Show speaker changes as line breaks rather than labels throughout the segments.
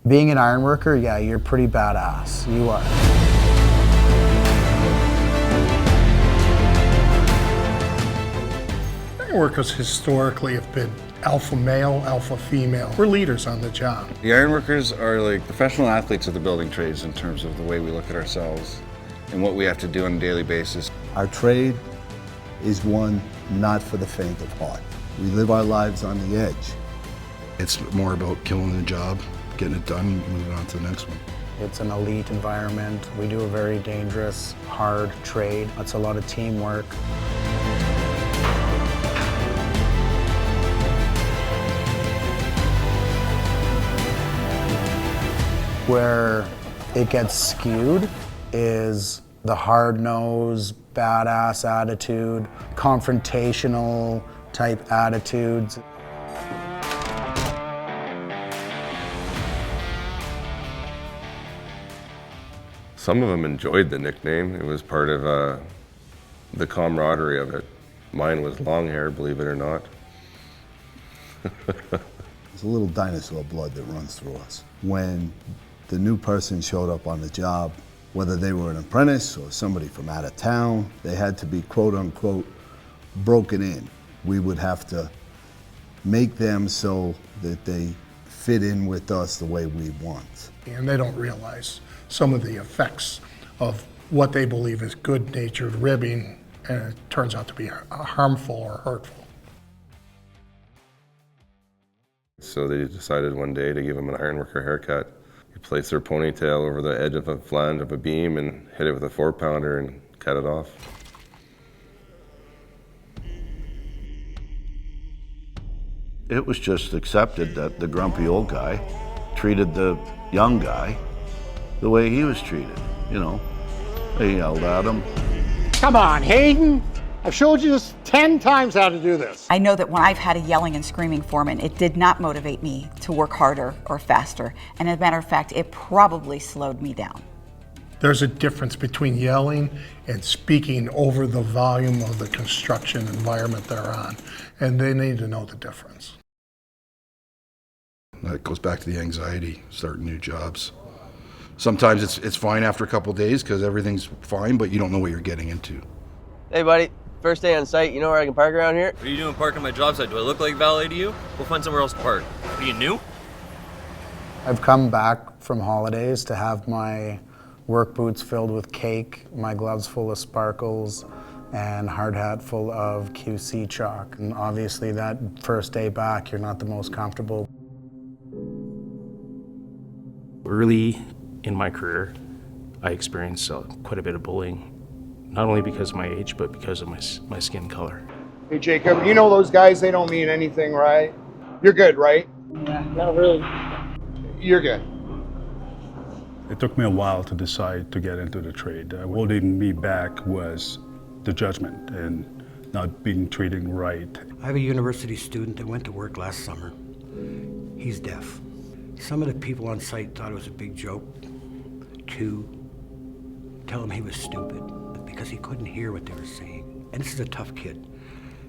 Being an ironworker, yeah, you're pretty badass. You are.
Ironworkers historically have been alpha male, alpha female. We're leaders on the job.
The ironworkers are like professional athletes of the building trades in terms of the way we look at ourselves and what we have to do on a daily basis.
Our trade is one not for the faint of heart. We live our lives on the edge.
It's more about killing the job, getting it done, moving on to the next one.
It's an elite environment. We do a very dangerous, hard trade. It's a lot of teamwork. Where it gets skewed is the hard-nosed, badass attitude, confrontational type attitudes.
Some of them enjoyed the nickname. It was part of the camaraderie of it. Mine was long hair, believe it or not.
There's a little dinosaur blood that runs through us. When the new person showed up on the job, whether they were an apprentice or somebody from out of town, they had to be quote unquote broken in. We would have to make them so that they fit in with us the way we want.
And they don't realize some of the effects of what they believe is good-natured ribbing, and it turns out to be harmful or hurtful.
So they decided one day to give him an ironworker haircut. You place their ponytail over the edge of a flange of a beam and hit it with a 4-pounder and cut it off.
It was just accepted that the grumpy old guy treated the young guy the way he was treated, you know. They yelled at him.
Come on, Hayden! I've showed you this 10 times how to do this.
I know that when I've had a yelling and screaming foreman, it did not motivate me to work harder or faster. And as a matter of fact, it probably slowed me down.
There's a difference between yelling and speaking over the volume of the construction environment they're on, and they need to know the difference.
That goes back to the anxiety, starting new jobs. Sometimes it's fine after a couple of days because everything's fine, but you don't know what you're getting into.
Hey buddy, first day on site, you know where I can park around here?
What are you doing parking my job site? Do I look like valet to you? We'll find somewhere else to park. Are you new?
I've come back from holidays to have my work boots filled with cake, my gloves full of sparkles, and hard hat full of QC chalk. And obviously that first day back, you're not the most comfortable.
Early in my career, I experienced quite a bit of bullying, not only because of my age, but because of my skin color.
Hey Jacob, you know those guys, they don't mean anything, right? You're good, right?
Yeah, not really.
You're good.
It took me a while to decide to get into the trade. Holding me back was the judgment and not being treated right.
I have a university student that went to work last summer. He's deaf. Some of the people on site thought it was a big joke to tell him he was stupid because he couldn't hear what they were saying. And this is a tough kid.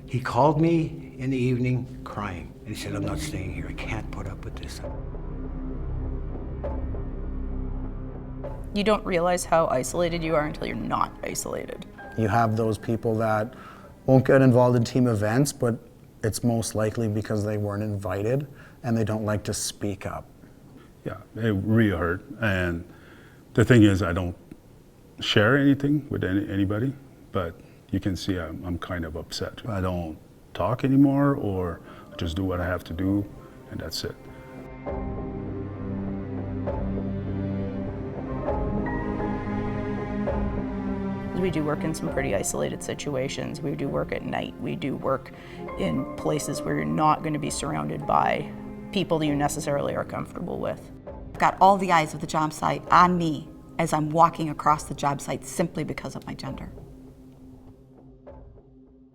He called me in the evening crying, and he said, I'm not staying here. I can't put up with this.
You don't realize how isolated you are until you're not isolated.
You have those people that won't get involved in team events, but it's most likely because they weren't invited and they don't like to speak up.
Yeah, it really hurt. And the thing is, I don't share anything with anybody, but you can see I'm kind of upset. I don't talk anymore, or just do what I have to do, and that's it.
We do work in some pretty isolated situations. We do work at night. We do work in places where you're not going to be surrounded by people that you necessarily are comfortable with.
I've got all the eyes of the job site on me as I'm walking across the job site simply because of my gender.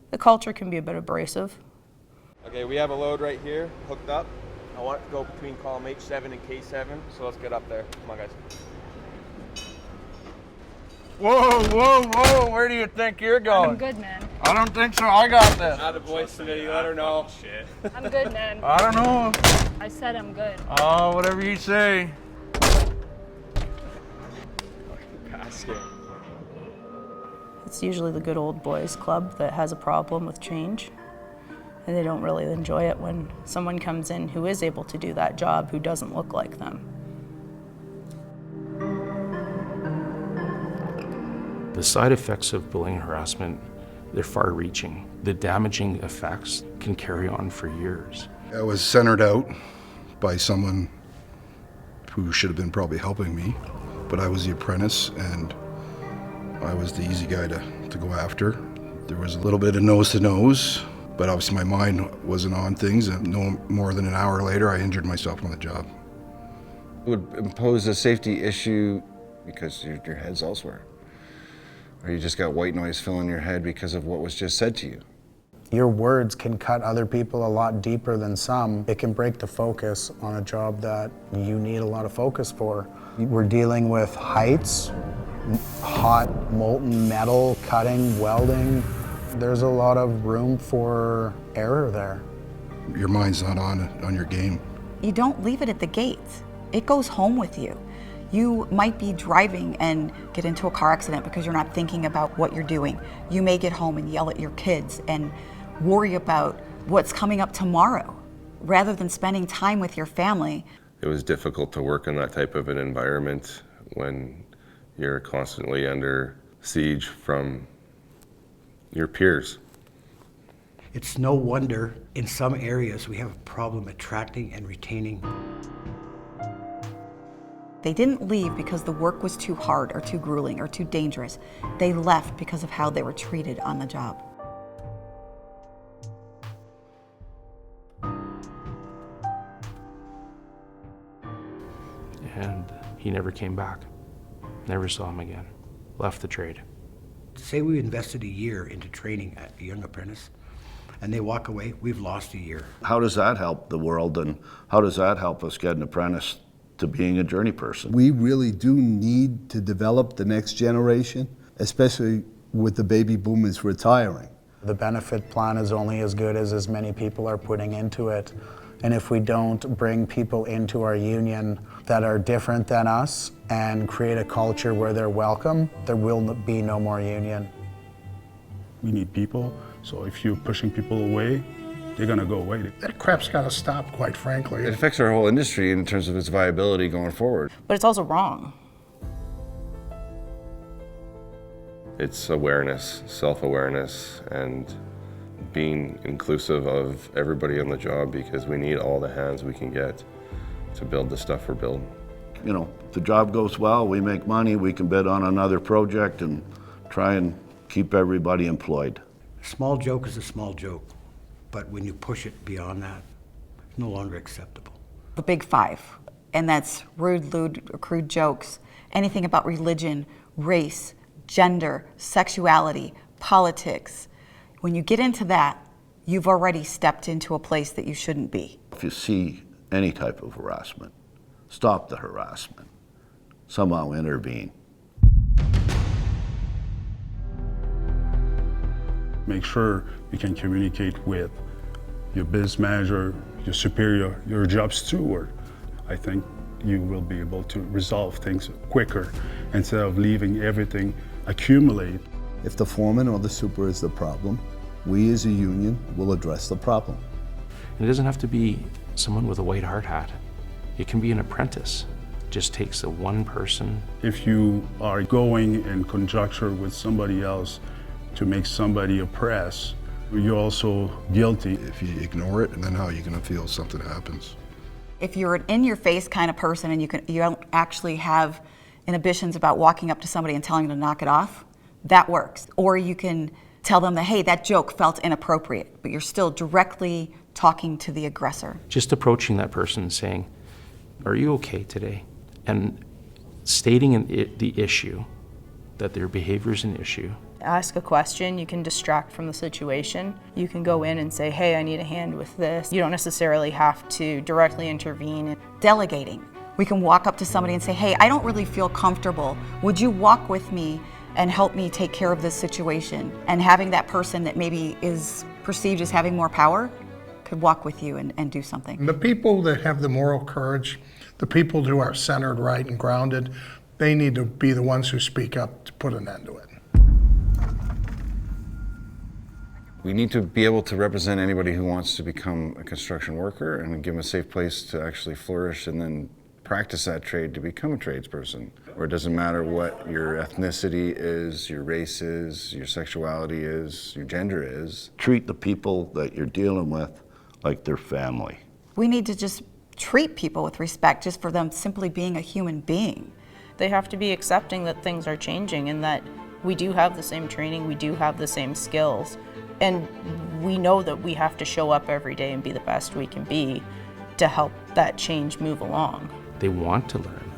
The culture can be a bit abrasive.
Okay, we have a load right here hooked up. I want it to go between column H7 and K7, so let's get up there. Come on, guys. Whoa, whoa, whoa, where do you think you're going?
I'm good, man.
I don't think so, I got this. Not a voice today, let her know.
I'm good, man.
I don't know.
I said I'm good.
Oh, whatever you say. scary.
It's usually the good old boys club that has a problem with change, and they don't really enjoy it when someone comes in who is able to do that job who doesn't look like them.
The side effects of bullying and harassment, they're far-reaching. The damaging effects can carry on for years.
I was centered out by someone who should have been probably helping me, but I was the apprentice and I was the easy guy to go after. There was a little bit of nose to nose, but obviously my mind wasn't on things, and no more than an hour later I injured myself on the job.
It would impose a safety issue because your head's elsewhere. Or you just got white noise filling your head because of what was just said to you.
Your words can cut other people a lot deeper than some. It can break the focus on a job that you need a lot of focus for. We're dealing with heights, hot molten metal, cutting, welding. There's a lot of room for error there.
Your mind's not on your game.
You don't leave it at the gates. It goes home with you. You might be driving and get into a car accident because you're not thinking about what you're doing. You may get home and yell at your kids and worry about what's coming up tomorrow rather than spending time with your family.
It was difficult to work in that type of an environment when you're constantly under siege from your peers.
It's no wonder in some areas we have a problem attracting and retaining.
They didn't leave because the work was too hard or too grueling or too dangerous. They left because of how they were treated on the job.
And he never came back. Never saw him again. Left the trade.
Say we invested a year into training a young apprentice, and they walk away, we've lost a year.
How does that help the world, and how does that help us get an apprentice to being a journey person?
We really do need to develop the next generation, especially with the baby boomers retiring.
The benefit plan is only as good as many people are putting into it. And if we don't bring people into our union that are different than us and create a culture where they're welcome, there will be no more union.
We need people, so if you're pushing people away, they're gonna go away.
That crap's gotta stop, quite frankly.
It affects our whole industry in terms of its viability going forward.
But it's also wrong.
It's awareness, self-awareness, and being inclusive of everybody on the job, because we need all the hands we can get to build the stuff we're building.
You know, if the job goes well, we make money, we can bid on another project and try and keep everybody employed.
A small joke is a small joke, but when you push it beyond that, it's no longer acceptable.
The big five, and that's rude, lewd, or crude jokes, anything about religion, race, gender, sexuality, politics. When you get into that, you've already stepped into a place that you shouldn't be.
If you see any type of harassment, stop the harassment. Somehow intervene.
Make sure you can communicate with your business manager, your superior, your job steward. I think you will be able to resolve things quicker instead of leaving everything accumulate.
If the foreman or the super is the problem, we as a union will address the problem.
And it doesn't have to be someone with a white hard hat. It can be an apprentice. It just takes the one person.
If you are going in conjunction with somebody else to make somebody oppress, you're also guilty.
If you ignore it, and then how are you gonna feel something happens?
If you're an in-your-face kind of person and you don't actually have inhibitions about walking up to somebody and telling them to knock it off, that works. Or you can tell them that, hey, that joke felt inappropriate, but you're still directly talking to the aggressor.
Just approaching that person and saying, are you okay today? And stating the issue, that their behavior is an issue.
Ask a question, you can distract from the situation. You can go in and say, hey, I need a hand with this. You don't necessarily have to directly intervene.
Delegating. We can walk up to somebody and say, hey, I don't really feel comfortable. Would you walk with me and help me take care of this situation? And having that person that maybe is perceived as having more power could walk with you and do something.
The people that have the moral courage, the people who are centered, right, and grounded, They need to be the ones who speak up to put an end to it.
We need to be able to represent anybody who wants to become a construction worker and give them a safe place to actually flourish and then practice that trade to become a tradesperson. Or it doesn't matter what your ethnicity is, your race is, your sexuality is, your gender is.
Treat the people that you're dealing with like they're family.
We need to just treat people with respect just for them simply being a human being.
They have to be accepting that things are changing and that we do have the same training, we do have the same skills, and we know that we have to show up every day and be the best we can be to help that change move along.
They want to learn.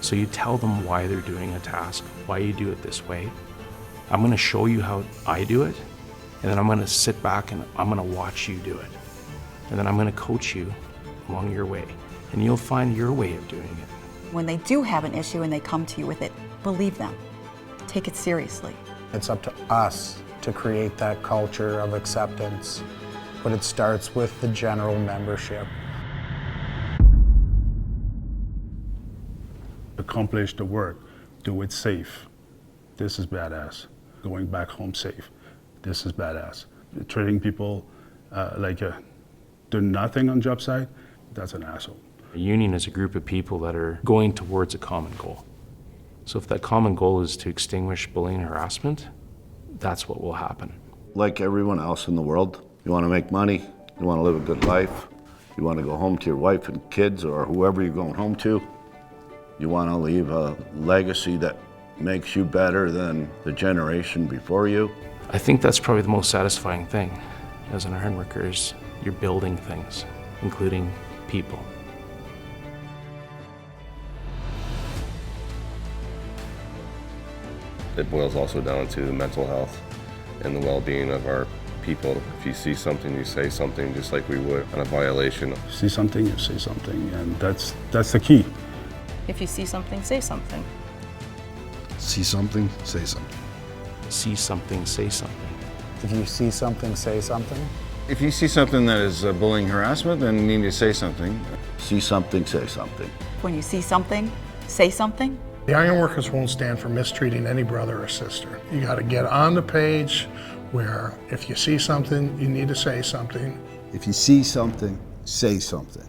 So you tell them why they're doing a task, why you do it this way. I'm gonna show you how I do it, and then I'm gonna sit back and I'm gonna watch you do it. And then I'm gonna coach you along your way, and you'll find your way of doing it.
When they do have an issue and they come to you with it, believe them. Take it seriously.
It's up to us to create that culture of acceptance, but it starts with the general membership.
Accomplish the work, do it safe. This is badass. Going back home safe. This is badass. Treating people do nothing on job site, that's an asshole.
A union is a group of people that are going towards a common goal. So if that common goal is to extinguish bullying and harassment, that's what will happen.
Like everyone else in the world, you want to make money, you want to live a good life, you want to go home to your wife and kids or whoever you're going home to. You want to leave a legacy that makes you better than the generation before you.
I think that's probably the most satisfying thing as an iron worker is you're building things, including people.
It boils also down to the mental health and the well-being of our people. If you see something, you say something, just like we would on a violation.
See something, you say something, and that's the key.
If you see something, say something.
See something, say something.
See something, say something.
If you see something, say something.
If you see something that is bullying harassment, then you need to say something.
See something, say something.
When you see something, say something.
The ironworkers won't stand for mistreating any brother or sister. You got to get on the page where if you see something, you need to say something.
If you see something, say something.